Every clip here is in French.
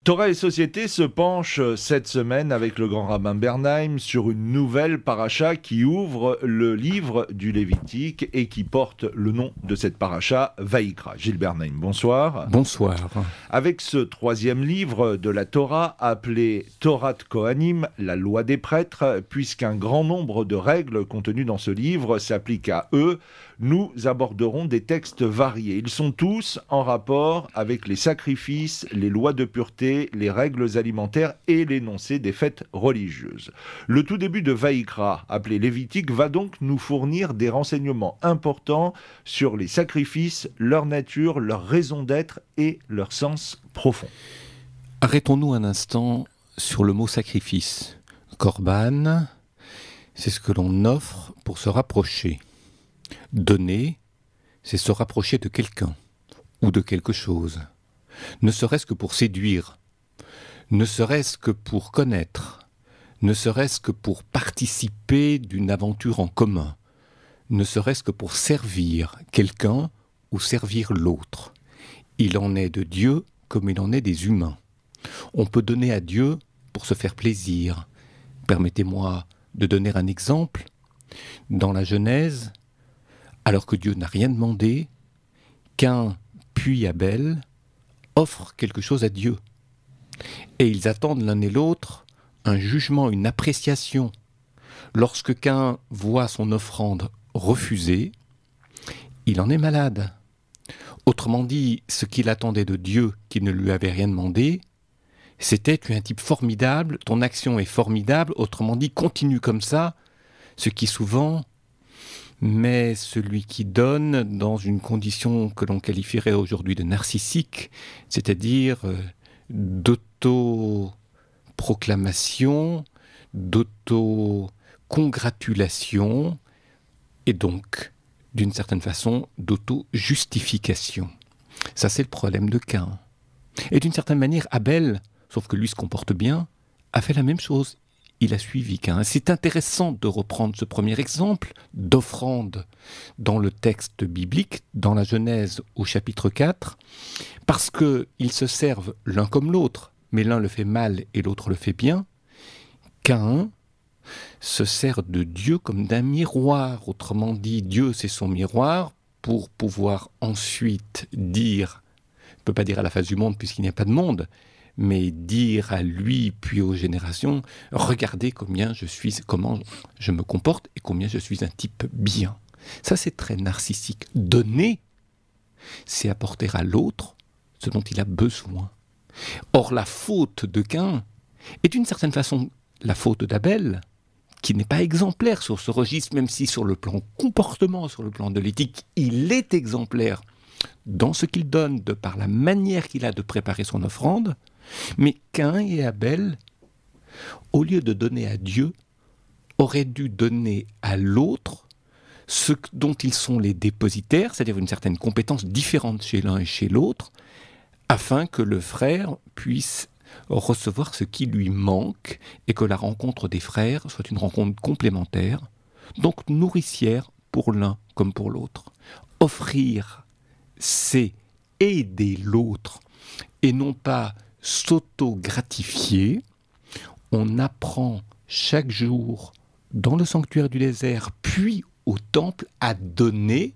Torah et Société se penche cette semaine avec le grand rabbin Bernheim sur une nouvelle paracha qui ouvre le livre du Lévitique et qui porte le nom de cette paracha, Vaïkra. Gilles Bernheim, bonsoir. Bonsoir. Avec ce troisième livre de la Torah appelé Torat Kohanim, la loi des prêtres, puisqu'un grand nombre de règles contenues dans ce livre s'appliquent à eux, nous aborderons des textes variés. Ils sont tous en rapport avec les sacrifices, les lois de pureté, les règles alimentaires et l'énoncé des fêtes religieuses. Le tout début de Vaïkra, appelé Lévitique, va donc nous fournir des renseignements importants sur les sacrifices, leur nature, leur raison d'être et leur sens profond. Arrêtons-nous un instant sur le mot sacrifice. Korban, c'est ce que l'on offre pour se rapprocher. Donner, c'est se rapprocher de quelqu'un ou de quelque chose, ne serait-ce que pour séduire, ne serait-ce que pour connaître, ne serait-ce que pour participer d'une aventure en commun, ne serait-ce que pour servir quelqu'un ou servir l'autre. Il en est de Dieu comme il en est des humains. On peut donner à Dieu pour se faire plaisir. Permettez-moi de donner un exemple. Dans la Genèse, alors que Dieu n'a rien demandé, Caïn puis Abel offrent quelque chose à Dieu. Et ils attendent l'un et l'autre un jugement, une appréciation. Lorsque Caïn voit son offrande refusée, il en est malade. Autrement dit, ce qu'il attendait de Dieu, qui ne lui avait rien demandé, c'était: tu es un type formidable, ton action est formidable, autrement dit, continue comme ça, ce qui souvent met celui qui donne dans une condition que l'on qualifierait aujourd'hui de narcissique, c'est-à-dire d'auto-proclamation, d'auto-congratulation, et donc, d'une certaine façon, d'auto-justification. Ça, c'est le problème de Caïn. Et d'une certaine manière, Abel, sauf que lui se comporte bien, a fait la même chose. Il a suivi Caïn. C'est intéressant de reprendre ce premier exemple d'offrande dans le texte biblique, dans la Genèse au chapitre 4, parce qu'ils se servent l'un comme l'autre, mais l'un le fait mal et l'autre le fait bien. Caïn se sert de Dieu comme d'un miroir. Autrement dit, Dieu c'est son miroir pour pouvoir ensuite dire, je ne peux pas dire à la face du monde puisqu'il n'y a pas de monde, mais dire à lui puis aux générations: regardez comment je me comporte et combien je suis un type bien. Ça, c'est très narcissique. Donner, c'est apporter à l'autre ce dont il a besoin. Or, la faute de Caïn est d'une certaine façon la faute d'Abel, qui n'est pas exemplaire sur ce registre, même si sur le plan comportement, sur le plan de l'éthique, il est exemplaire dans ce qu'il donne, de par la manière qu'il a de préparer son offrande. Mais Caïn et Abel, au lieu de donner à Dieu, auraient dû donner à l'autre ce dont ils sont les dépositaires, c'est-à-dire une certaine compétence différente chez l'un et chez l'autre, afin que le frère puisse recevoir ce qui lui manque et que la rencontre des frères soit une rencontre complémentaire, donc nourricière pour l'un comme pour l'autre. Offrir, c'est aider l'autre et non pas s'auto-gratifier. On apprend chaque jour dans le sanctuaire du désert, puis au temple, à donner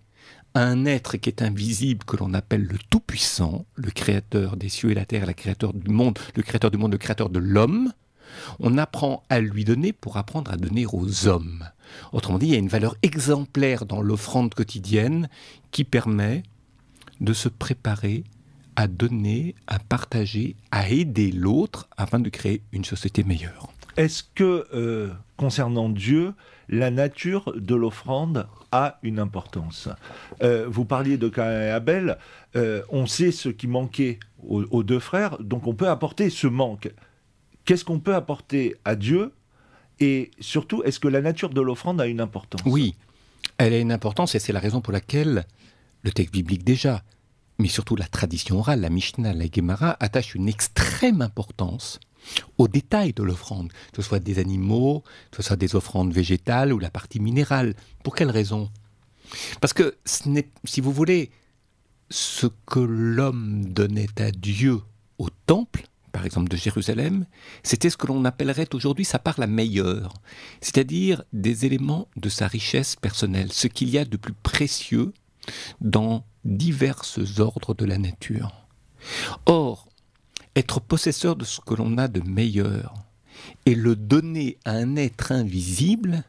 à un être qui est invisible, que l'on appelle le Tout-Puissant, le créateur des cieux et la terre, le créateur du monde, le créateur de l'homme. On apprend à lui donner pour apprendre à donner aux hommes. Autrement dit, il y a une valeur exemplaire dans l'offrande quotidienne qui permet de se préparer à donner, à partager, à aider l'autre afin de créer une société meilleure. Est-ce que, concernant Dieu, la nature de l'offrande a une importance ? Vous parliez de Caïn et Abel, on sait ce qui manquait aux deux frères, donc on peut apporter ce manque. Qu'est-ce qu'on peut apporter à Dieu ? Et surtout, est-ce que la nature de l'offrande a une importance ? Oui, elle a une importance et c'est la raison pour laquelle le texte biblique déjà, mais surtout la tradition orale, la Mishnah, la Gemara, attache une extrême importance aux détails de l'offrande, que ce soit des animaux, que ce soit des offrandes végétales ou la partie minérale. Pour quelle raison ? Parce que, si vous voulez, ce que l'homme donnait à Dieu au temple, par exemple de Jérusalem, c'était ce que l'on appellerait aujourd'hui sa part la meilleure, c'est-à-dire des éléments de sa richesse personnelle, ce qu'il y a de plus précieux dans divers ordres de la nature. Or, être possesseur de ce que l'on a de meilleur et le donner à un être invisible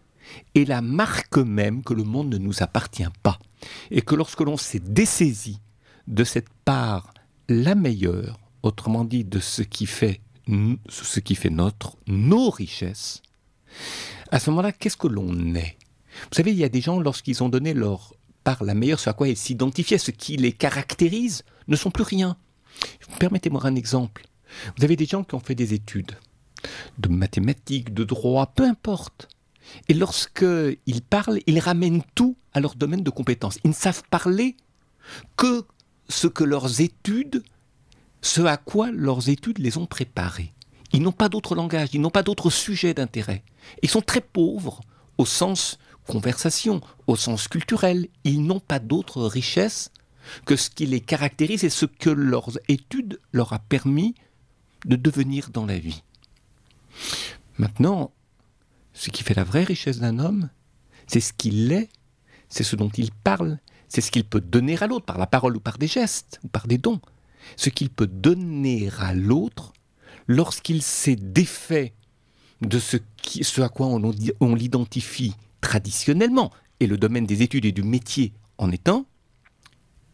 est la marque même que le monde ne nous appartient pas. Et que lorsque l'on s'est dessaisi de cette part la meilleure, autrement dit de ce qui fait nos richesses, à ce moment-là, qu'est-ce que l'on est? Vous savez, il y a des gens, lorsqu'ils ont donné leur part la meilleure, ce à quoi ils s'identifiaient, ce qui les caractérise, ne sont plus rien. Permettez-moi un exemple. Vous avez des gens qui ont fait des études de mathématiques, de droit, peu importe. Et lorsqu'ils parlent, ils ramènent tout à leur domaine de compétence. Ils ne savent parler que ce que leurs études, ce à quoi leurs études les ont préparés. Ils n'ont pas d'autre langage, ils n'ont pas d'autres sujets d'intérêt. Ils sont très pauvres au sens conversation, au sens culturel. Ils n'ont pas d'autre richesse que ce qui les caractérise et ce que leurs études leur a permis de devenir dans la vie. Maintenant, ce qui fait la vraie richesse d'un homme, c'est ce qu'il est, c'est ce dont il parle, c'est ce qu'il peut donner à l'autre, par la parole ou par des gestes, ou par des dons. Ce qu'il peut donner à l'autre lorsqu'il s'est défait de ce à quoi on l'identifie traditionnellement, et le domaine des études et du métier en étant,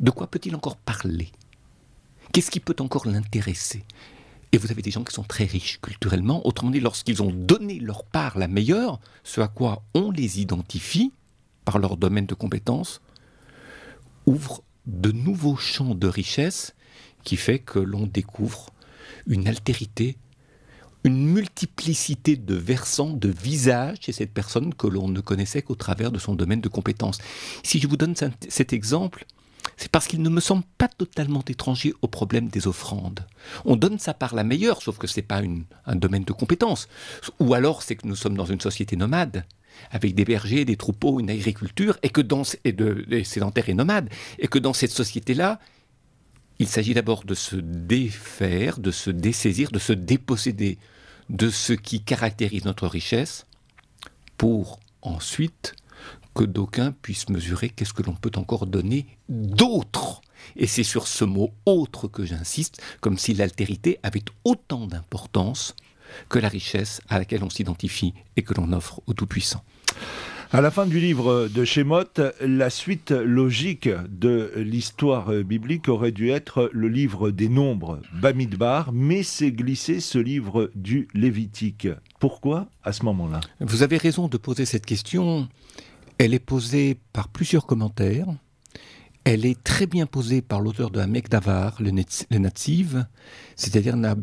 de quoi peut-il encore parler? Qu'est-ce qui peut encore l'intéresser? Et vous avez des gens qui sont très riches culturellement, autrement dit, lorsqu'ils ont donné leur part la meilleure, ce à quoi on les identifie, par leur domaine de compétences, ouvre de nouveaux champs de richesse qui fait que l'on découvre une altérité, une multiplicité de versants, de visages chez cette personne que l'on ne connaissait qu'au travers de son domaine de compétences. Si je vous donne cet exemple, c'est parce qu'il ne me semble pas totalement étranger au problème des offrandes. On donne sa part la meilleure, sauf que ce n'est pas un domaine de compétences. Ou alors c'est que nous sommes dans une société nomade, avec des bergers, des troupeaux, une agriculture, et sédentaire et nomade, et que dans cette société-là, il s'agit d'abord de se défaire, de se dessaisir, de se déposséder de ce qui caractérise notre richesse, pour ensuite que d'aucuns puissent mesurer qu'est-ce que l'on peut encore donner d'autre. Et c'est sur ce mot « autre » que j'insiste, comme si l'altérité avait autant d'importance que la richesse à laquelle on s'identifie et que l'on offre au Tout-Puissant. À la fin du livre de Shemot, la suite logique de l'histoire biblique aurait dû être le livre des Nombres, Bamidbar, mais c'est glissé ce livre du Lévitique. Pourquoi à ce moment-là? Vous avez raison de poser cette question. Elle est posée par plusieurs commentaires. Elle est très bien posée par l'auteur de Hamek Davar, le Netziv, c'est-à-dire le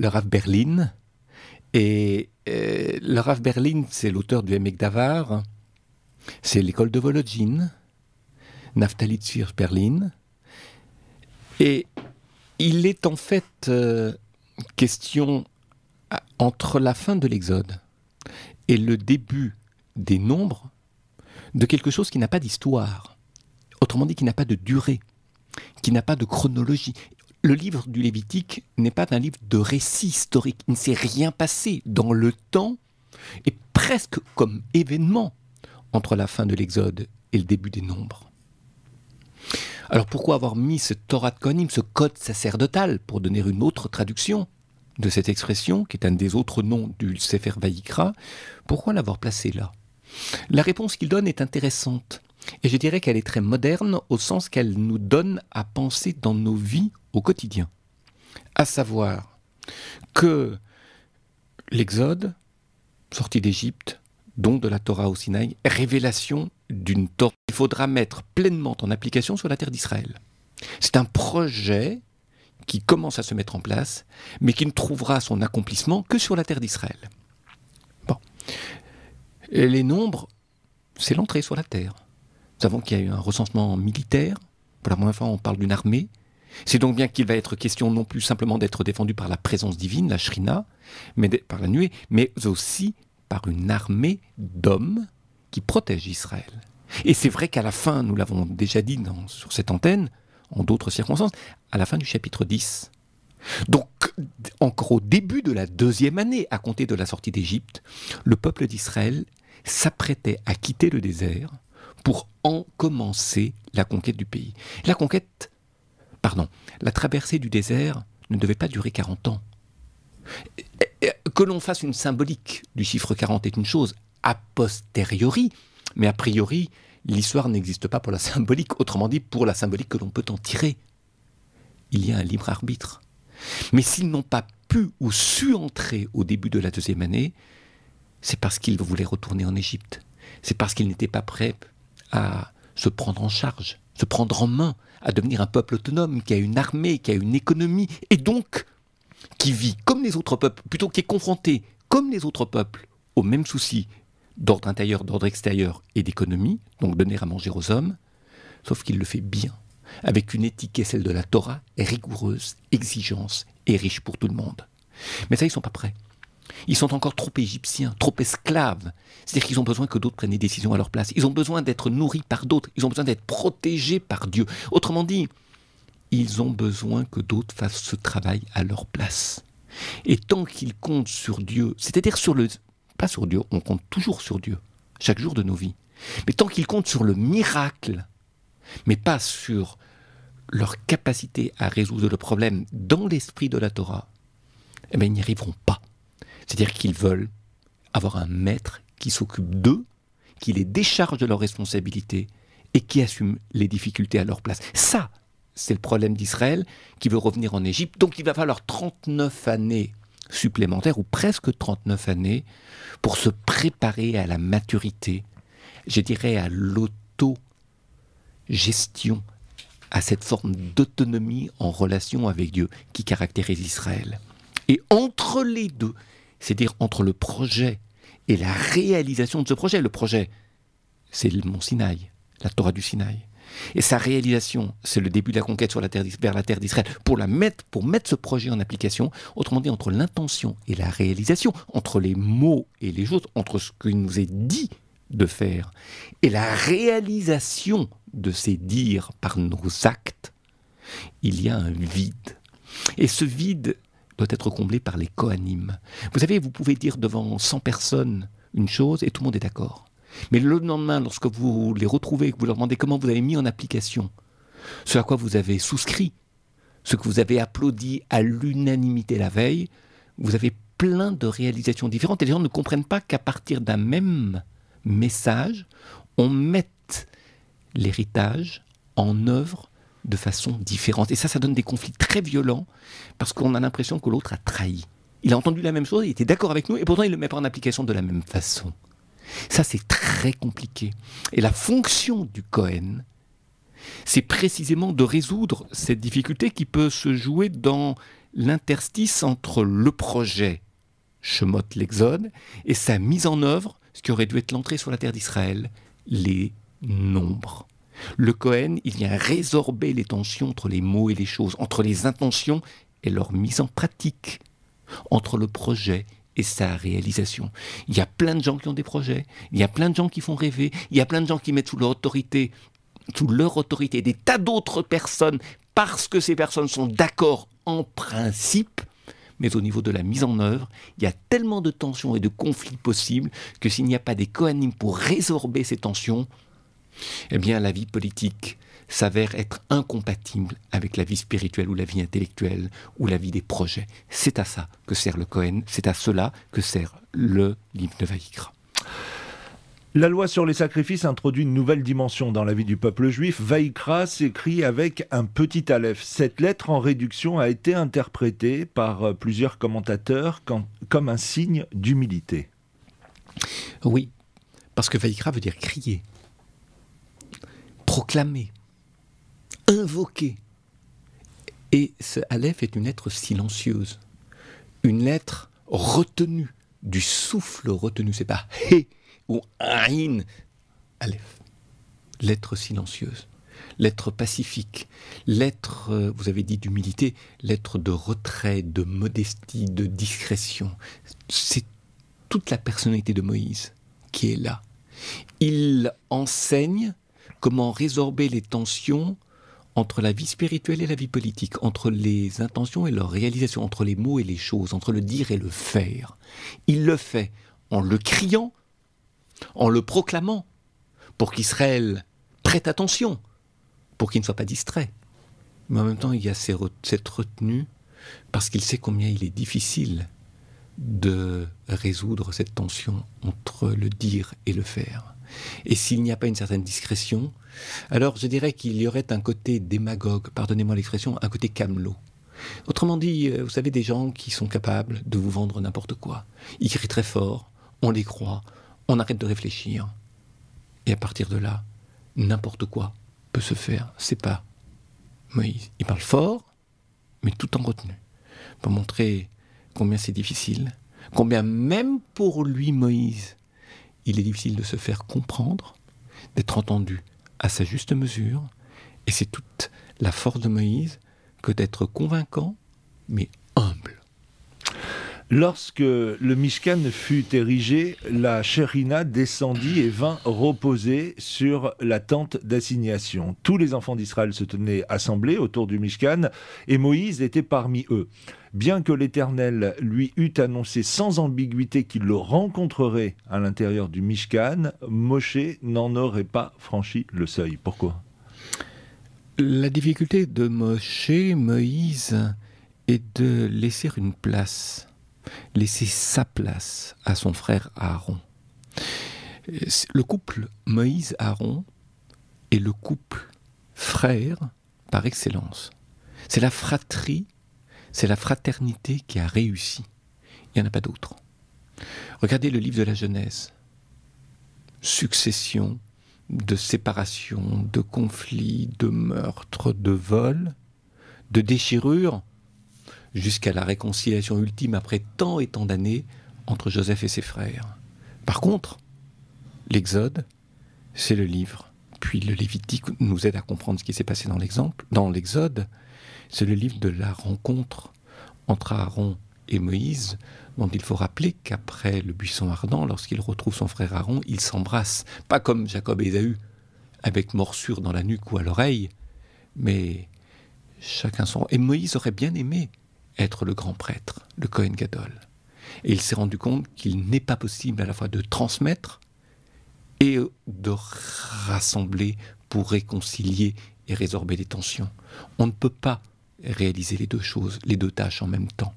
Rav Berlin. Et le Rav Berlin, c'est l'auteur du Hamek Davar. C'est l'école de Volodjine, Naftali Tzvir Berlin. Et il est en fait question, entre la fin de l'Exode et le début des Nombres, de quelque chose qui n'a pas d'histoire. Autrement dit, qui n'a pas de durée, qui n'a pas de chronologie. Le livre du Lévitique n'est pas un livre de récit historique. Il ne s'est rien passé dans le temps, et presque comme événement, entre la fin de l'Exode et le début des Nombres. Alors pourquoi avoir mis ce Torah de Kohanim, ce code sacerdotal, pour donner une autre traduction de cette expression, qui est un des autres noms du Sefer Vayikra? Pourquoi l'avoir placé là? La réponse qu'il donne est intéressante. Et je dirais qu'elle est très moderne, au sens qu'elle nous donne à penser dans nos vies au quotidien. À savoir que l'Exode, sortie d'Égypte, don de la Torah au Sinaï, révélation d'une Torah qu'il faudra mettre pleinement en application sur la terre d'Israël. C'est un projet qui commence à se mettre en place, mais qui ne trouvera son accomplissement que sur la terre d'Israël. Bon. Et les nombres, c'est l'entrée sur la terre. Nous savons qu'il y a eu un recensement militaire. Pour la première fois, on parle d'une armée. C'est donc bien qu'il va être question non plus simplement d'être défendu par la présence divine, la Shrina, mais par la nuée, mais aussi par une armée d'hommes qui protègent Israël. Et c'est vrai qu'à la fin, nous l'avons déjà dit sur cette antenne, en d'autres circonstances, à la fin du chapitre 10. Donc, encore au début de la 2e année, à compter de la sortie d'Égypte, le peuple d'Israël s'apprêtait à quitter le désert pour en commencer la conquête du pays. La traversée du désert ne devait pas durer 40 ans. Que l'on fasse une symbolique du chiffre 40 est une chose a posteriori, mais a priori, l'histoire n'existe pas pour la symbolique, autrement dit pour la symbolique que l'on peut en tirer. Il y a un libre arbitre. Mais s'ils n'ont pas pu ou su entrer au début de la 2e année, c'est parce qu'ils voulaient retourner en Égypte. C'est parce qu'ils n'étaient pas prêts à se prendre en charge, se prendre en main, à devenir un peuple autonome, qui a une armée, qui a une économie, et donc qui vit comme les autres peuples, plutôt qui est confronté comme les autres peuples aux mêmes soucis d'ordre intérieur, d'ordre extérieur et d'économie, donc donner à manger aux hommes, sauf qu'il le fait bien, avec une éthique qui est celle de la Torah, rigoureuse, exigeante et riche pour tout le monde. Mais ça, ils ne sont pas prêts. Ils sont encore trop égyptiens, trop esclaves. C'est-à-dire qu'ils ont besoin que d'autres prennent des décisions à leur place. Ils ont besoin d'être nourris par d'autres. Ils ont besoin d'être protégés par Dieu. Autrement dit, ils ont besoin que d'autres fassent ce travail à leur place. Et tant qu'ils comptent sur Dieu, c'est-à-dire pas sur Dieu, on compte toujours sur Dieu, chaque jour de nos vies. Mais tant qu'ils comptent sur le miracle, mais pas sur leur capacité à résoudre le problème dans l'esprit de la Torah, eh bien, ils n'y arriveront pas. C'est-à-dire qu'ils veulent avoir un maître qui s'occupe d'eux, qui les décharge de leurs responsabilités et qui assume les difficultés à leur place. Ça, c'est le problème d'Israël qui veut revenir en Égypte. Donc il va falloir 39 années supplémentaires, ou presque 39 années, pour se préparer à la maturité, je dirais à l'auto-gestion, à cette forme d'autonomie en relation avec Dieu qui caractérise Israël. Et entre les deux, c'est-à-dire entre le projet et la réalisation de ce projet, le projet, c'est le mont Sinaï, la Torah du Sinaï. Et sa réalisation, c'est le début de la conquête vers la terre d'Israël, pour mettre ce projet en application, autrement dit, entre l'intention et la réalisation, entre les mots et les choses, entre ce qu'il nous est dit de faire et la réalisation de ces dires par nos actes, il y a un vide. Et ce vide doit être comblé par les Kohanim. Vous savez, vous pouvez dire devant 100 personnes une chose et tout le monde est d'accord. Mais le lendemain, lorsque vous les retrouvez et que vous leur demandez comment vous avez mis en application ce à quoi vous avez souscrit, ce que vous avez applaudi à l'unanimité la veille, vous avez plein de réalisations différentes et les gens ne comprennent pas qu'à partir d'un même message, on mette l'héritage en œuvre de façon différente. Et ça donne des conflits très violents parce qu'on a l'impression que l'autre a trahi. Il a entendu la même chose, il était d'accord avec nous et pourtant il ne le met pas en application de la même façon. Ça, c'est très compliqué. Et la fonction du Kohen, c'est précisément de résoudre cette difficulté qui peut se jouer dans l'interstice entre le projet Shemot l'Exode et sa mise en œuvre, ce qui aurait dû être l'entrée sur la terre d'Israël, les nombres. Le Kohen, il vient résorber les tensions entre les mots et les choses, entre les intentions et leur mise en pratique, entre le projet et sa réalisation. Il y a plein de gens qui ont des projets, il y a plein de gens qui font rêver, il y a plein de gens qui mettent sous leur autorité des tas d'autres personnes parce que ces personnes sont d'accord en principe, mais au niveau de la mise en œuvre, il y a tellement de tensions et de conflits possibles que s'il n'y a pas des Kohanim pour résorber ces tensions, eh bien la vie politique s'avère être incompatible avec la vie spirituelle ou la vie intellectuelle ou la vie des projets. C'est à ça que sert le Kohen, c'est à cela que sert le livre de Vaïkra. La loi sur les sacrifices introduit une nouvelle dimension dans la vie du peuple juif. Vaïkra s'écrit avec un petit aleph. Cette lettre en réduction a été interprétée par plusieurs commentateurs comme un signe d'humilité. Oui, parce que Vaïkra veut dire crier, proclamer, invoquer. Et ce aleph est une lettre silencieuse, une lettre retenue, du souffle retenu. C'est pas hé ou aïn, aleph. Lettre silencieuse, lettre pacifique, lettre, vous avez dit d'humilité, lettre de retrait, de modestie, de discrétion. C'est toute la personnalité de Moïse qui est là. Il enseigne comment résorber les tensions entre la vie spirituelle et la vie politique, entre les intentions et leur réalisation, entre les mots et les choses, entre le dire et le faire. Il le fait en le criant, en le proclamant, pour qu'Israël prête attention, pour qu'il ne soit pas distrait. Mais en même temps, il y a cette retenue, parce qu'il sait combien il est difficile de résoudre cette tension entre le dire et le faire. Et s'il n'y a pas une certaine discrétion, alors je dirais qu'il y aurait un côté démagogue, pardonnez-moi l'expression, un côté camelot. Autrement dit, vous savez, des gens qui sont capables de vous vendre n'importe quoi. Ils crient très fort, on les croit, on arrête de réfléchir. Et à partir de là, n'importe quoi peut se faire. C'est pas Moïse. Il parle fort, mais tout en retenue. Pour montrer combien c'est difficile, combien même pour lui, Moïse, il est difficile de se faire comprendre, d'être entendu à sa juste mesure. Et c'est toute la force de Moïse que d'être convaincant, mais humble. Lorsque le Mishkan fut érigé, la Shérina descendit et vint reposer sur la tente d'assignation. Tous les enfants d'Israël se tenaient assemblés autour du Mishkan et Moïse était parmi eux. Bien que l'Éternel lui eût annoncé sans ambiguïté qu'il le rencontrerait à l'intérieur du Mishkan, Moshe n'en aurait pas franchi le seuil. Pourquoi ? La difficulté de Moïse, est de laisser une place, laisser sa place à son frère Aaron. Le couple Moïse-Aaron est le couple frère par excellence. C'est la fratrie, c'est la fraternité qui a réussi. Il n'y en a pas d'autre. Regardez le livre de la Genèse. Succession de séparations, de conflits, de meurtres, de vols, de déchirures, jusqu'à la réconciliation ultime après tant et tant d'années entre Joseph et ses frères. Par contre, l'Exode, c'est le livre. Puis le Lévitique nous aide à comprendre ce qui s'est passé dans l'Exode. C'est le livre de la rencontre entre Aaron et Moïse, dont il faut rappeler qu'après le buisson ardent, lorsqu'il retrouve son frère Aaron, ils s'embrassent. Pas comme Jacob et Ésaü, avec morsure dans la nuque ou à l'oreille, mais chacun son... Et Moïse aurait bien aimé être le grand prêtre, le Kohen Gadol. Et il s'est rendu compte qu'il n'est pas possible à la fois de transmettre et de rassembler pour réconcilier et résorber les tensions. On ne peut pas réaliser les deux choses, les deux tâches en même temps.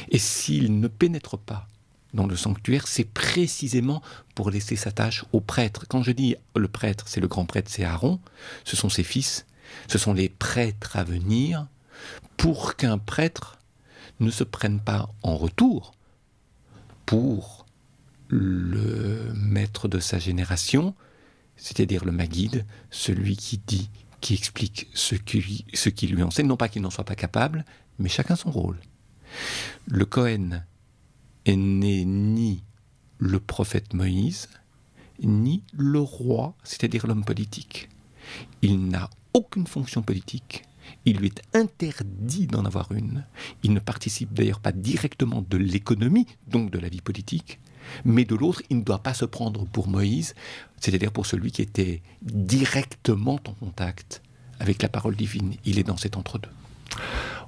Et s'il ne pénètre pas dans le sanctuaire, c'est précisément pour laisser sa tâche au prêtre. Quand je dis le prêtre, c'est le grand prêtre, c'est Aaron, ce sont ses fils, ce sont les prêtres à venir, pour qu'un prêtre ne se prenne pas en retour pour le maître de sa génération, c'est-à-dire le Maguide, celui qui dit, qui explique ce qui lui enseigne, non pas qu'il n'en soit pas capable, mais chacun son rôle. Le Kohen n'est ni le prophète Moïse, ni le roi, c'est-à-dire l'homme politique. Il n'a aucune fonction politique. Il lui est interdit d'en avoir une. Il ne participe d'ailleurs pas directement de l'économie, donc de la vie politique, mais de l'autre, il ne doit pas se prendre pour Moïse, c'est-à-dire pour celui qui était directement en contact avec la parole divine. Il est dans cet entre-deux.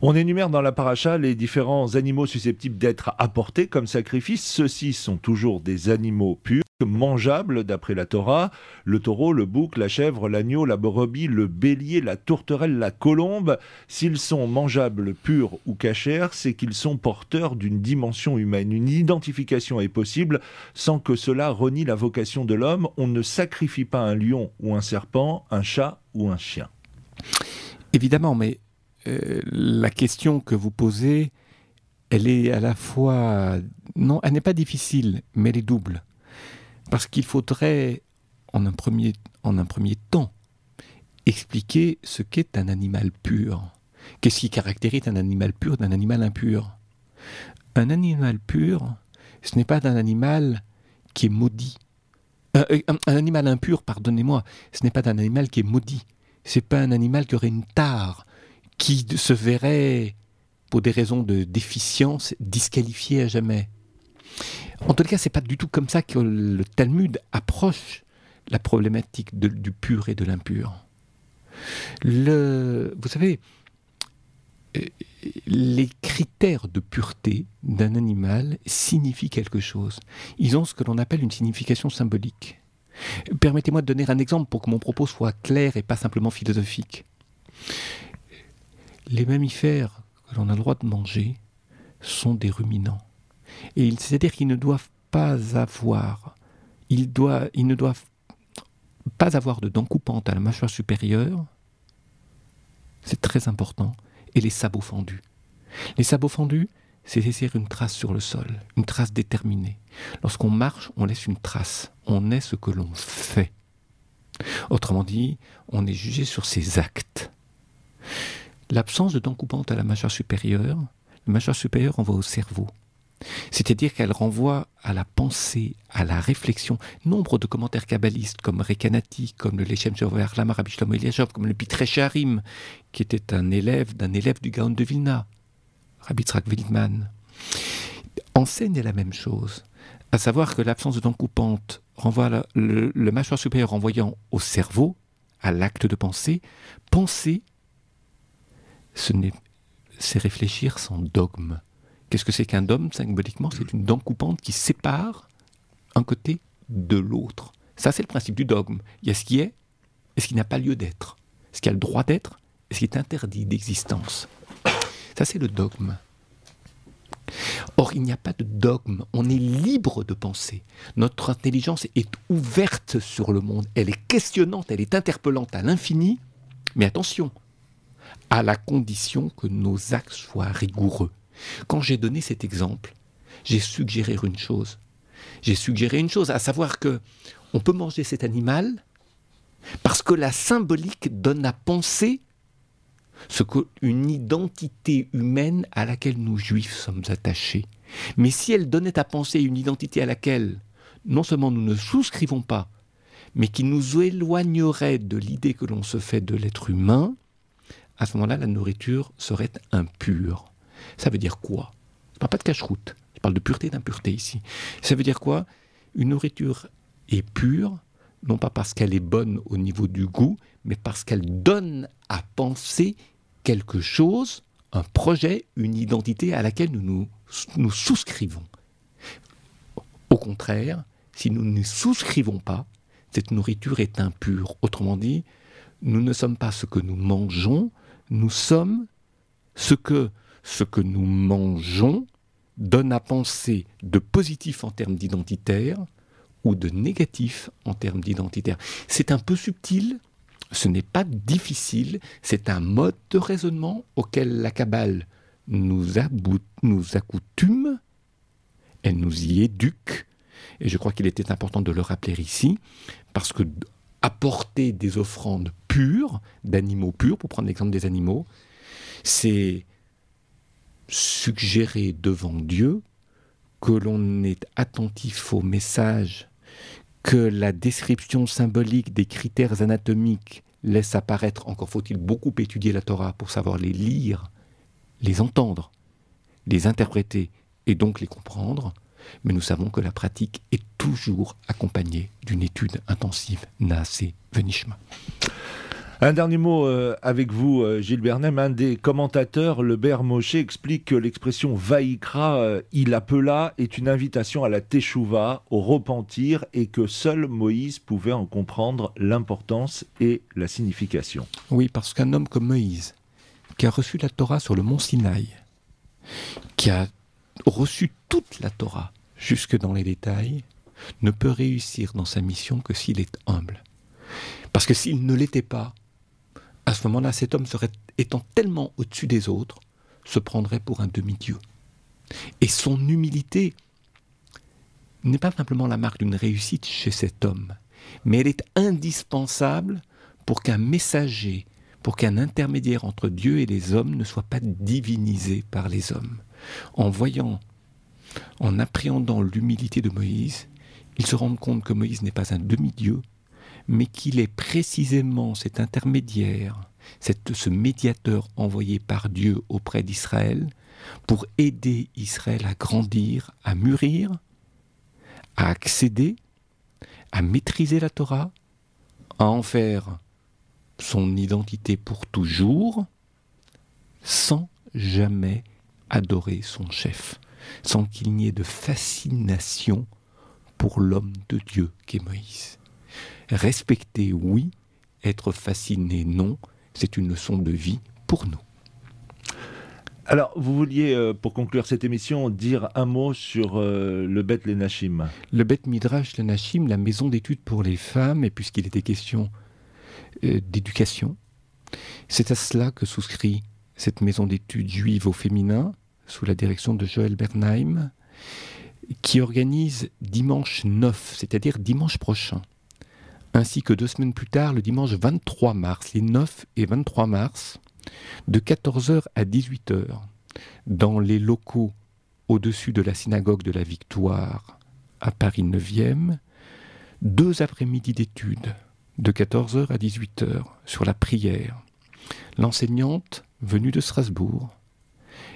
On énumère dans la paracha les différents animaux susceptibles d'être apportés comme sacrifice. Ceux-ci sont toujours des animaux purs, mangeables d'après la Torah. Le taureau, le bouc, la chèvre, l'agneau, la brebis, le bélier, la tourterelle, la colombe. S'ils sont mangeables, purs ou cachers, c'est qu'ils sont porteurs d'une dimension humaine. Une identification est possible sans que cela renie la vocation de l'homme. On ne sacrifie pas un lion ou un serpent, un chat ou un chien. Évidemment, mais la question que vous posez, elle est à la fois... Non, elle n'est pas difficile, mais elle est double. Parce qu'il faudrait, en un premier temps, expliquer ce qu'est un animal pur. Qu'est-ce qui caractérise un animal pur d'un animal impur ? Un animal pur, ce n'est pas un animal qui est maudit. Un animal impur, pardonnez-moi, ce n'est pas un animal qui est maudit. Ce n'est pas un animal qui aurait une tare, qui se verrait, pour des raisons de déficience, disqualifié à jamais. En tout cas, c'est pas du tout comme ça que le Talmud approche la problématique du pur et de l'impur. Vous savez, les critères de pureté d'un animal signifient quelque chose. Ils ont ce que l'on appelle une signification symbolique. Permettez-moi de donner un exemple pour que mon propos soit clair et pas simplement philosophique. Les mammifères que l'on a le droit de manger sont des ruminants. Et c'est-à-dire qu'ils ne doivent pas avoir, ils ne doivent pas avoir de dents coupantes à la mâchoire supérieure. C'est très important. Et les sabots fendus. Les sabots fendus, c'est laisser une trace sur le sol, une trace déterminée. Lorsqu'on marche, on laisse une trace. On est ce que l'on fait. Autrement dit, on est jugé sur ses actes. L'absence de dents coupantes à la mâchoire supérieure renvoie au cerveau. C'est-à-dire qu'elle renvoie à la pensée, à la réflexion. Nombre de commentaires kabbalistes comme Rekanati, comme le Lechem Shover Lama Rabbi Shlomo Eliashov, comme le Pitrei She'arim, qui était un élève du Gaon de Vilna, Rabbi Yitzhak Wildman, enseigne la même chose, à savoir que l'absence de dents coupantes renvoie le mâchoire supérieur renvoyant au cerveau, à l'acte de penser. Penser, c'est réfléchir sans dogme. Qu'est-ce que c'est qu'un dogme? Symboliquement, c'est une dent coupante qui sépare un côté de l'autre. Ça, c'est le principe du dogme. Il y a ce qui est et ce qui n'a pas lieu d'être. Ce qui a le droit d'être et ce qui est interdit d'existence. Ça, c'est le dogme. Or, il n'y a pas de dogme. On est libre de penser. Notre intelligence est ouverte sur le monde. Elle est questionnante, elle est interpellante à l'infini. Mais attention, à la condition que nos actes soient rigoureux. Quand j'ai donné cet exemple, j'ai suggéré une chose. À savoir que on peut manger cet animal parce que la symbolique donne à penser une identité humaine à laquelle nous, juifs, sommes attachés. Mais si elle donnait à penser une identité à laquelle non seulement nous ne souscrivons pas, mais qui nous éloignerait de l'idée que l'on se fait de l'être humain, à ce moment-là, la nourriture serait impure. Ça veut dire quoi? Je ne parle pas de cache-route, je parle de pureté et d'impureté ici. Ça veut dire quoi? Une nourriture est pure, non pas parce qu'elle est bonne au niveau du goût, mais parce qu'elle donne à penser quelque chose, un projet, une identité à laquelle nous souscrivons. Au contraire, si nous ne souscrivons pas, cette nourriture est impure. Autrement dit, nous ne sommes pas ce que nous mangeons, nous sommes ce que nous mangeons donne à penser de positif en termes d'identitaire ou de négatif en termes d'identitaire. C'est un peu subtil, ce n'est pas difficile, c'est un mode de raisonnement auquel la Kabbale nous accoutume, elle nous y éduque, et je crois qu'il était important de le rappeler ici, parce que apporter des offrandes pures, d'animaux purs, pour prendre l'exemple des animaux, c'est suggérer devant Dieu que l'on est attentif au message que la description symbolique des critères anatomiques laisse apparaître. Encore faut-il beaucoup étudier la Torah pour savoir les lire, les entendre, les interpréter et donc les comprendre. Mais nous savons que la pratique est toujours accompagnée d'une étude intensive. Naaseh Venishma. Un dernier mot avec vous, Gilles Bernem. Un des commentateurs, le Ber Moshe, explique que l'expression Vaïkra, il appela, est une invitation à la Teshuvah, au repentir, et que seul Moïse pouvait en comprendre l'importance et la signification. Oui, parce qu'un homme comme Moïse, qui a reçu la Torah sur le mont Sinaï, qui a reçu toute la Torah jusque dans les détails, ne peut réussir dans sa mission que s'il est humble. Parce que s'il ne l'était pas, à ce moment-là, cet homme étant tellement au-dessus des autres, se prendrait pour un demi-dieu. Et son humilité n'est pas simplement la marque d'une réussite chez cet homme, mais elle est indispensable pour qu'un messager, pour qu'un intermédiaire entre Dieu et les hommes ne soit pas divinisé par les hommes. En appréhendant l'humilité de Moïse, il se rend compte que Moïse n'est pas un demi-dieu, mais qu'il est précisément cet intermédiaire, ce médiateur envoyé par Dieu auprès d'Israël pour aider Israël à grandir, à mûrir, à accéder, à maîtriser la Torah, à en faire son identité pour toujours, sans jamais adorer son chef, sans qu'il n'y ait de fascination pour l'homme de Dieu qu'est Moïse. Respecter, oui, être fasciné, non, c'est une leçon de vie pour nous. Alors, vous vouliez, pour conclure cette émission, dire un mot sur le Beth Lenachim. Le Beth Midrash Lenachim, la maison d'études pour les femmes, et puisqu'il était question d'éducation, c'est à cela que souscrit cette maison d'études juive au féminin, sous la direction de Joël Bernheim, qui organise dimanche 9, c'est-à-dire dimanche prochain, ainsi que 2 semaines plus tard, le dimanche 23 mars, les 9 et 23 mars, de 14h à 18h, dans les locaux au-dessus de la synagogue de la Victoire à Paris 9e, 2 après-midi d'études de 14h à 18h sur la prière. L'enseignante venue de Strasbourg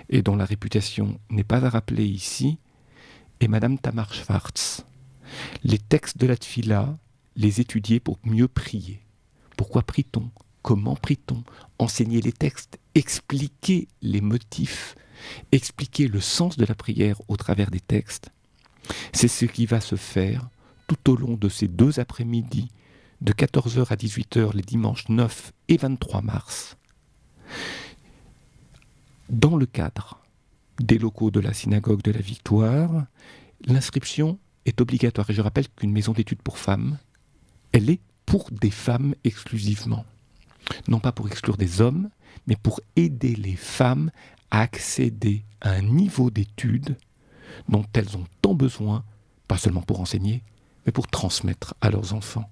et dont la réputation n'est pas à rappeler ici est Madame Tamar Schwartz. Les textes de la Tfila, les étudier pour mieux prier. Pourquoi prie-t-on ? Comment prie-t-on ? Enseigner les textes, expliquer les motifs, expliquer le sens de la prière au travers des textes. C'est ce qui va se faire tout au long de ces 2 après-midi, de 14h à 18h les dimanches 9 et 23 mars, dans le cadre des locaux de la synagogue de la Victoire. L'inscription est obligatoire. Et je rappelle qu'une maison d'études pour femmes, elle est pour des femmes exclusivement. Non pas pour exclure des hommes, mais pour aider les femmes à accéder à un niveau d'études dont elles ont tant besoin, pas seulement pour enseigner, mais pour transmettre à leurs enfants.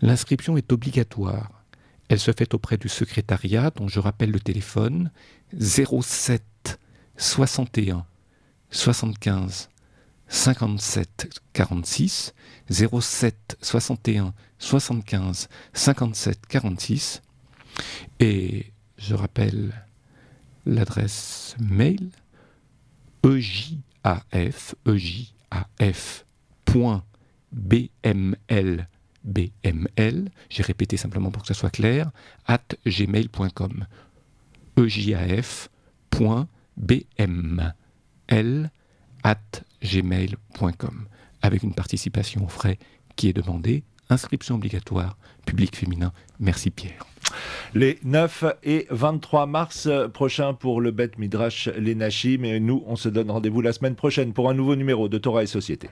L'inscription est obligatoire. Elle se fait auprès du secrétariat, dont je rappelle le téléphone, 07 61 75 57 46, 07 61 75 57 46, et je rappelle l'adresse mail ejaf.bml, j'ai répété simplement pour que ça soit clair, @gmail.com, ejaf.bml@gmail.com, avec une participation aux frais qui est demandée, inscription obligatoire, public féminin. Merci Pierre. Les 9 et 23 mars prochains pour le Beth Midrash Lenachim, et nous on se donne rendez-vous la semaine prochaine pour un nouveau numéro de Torah et Société.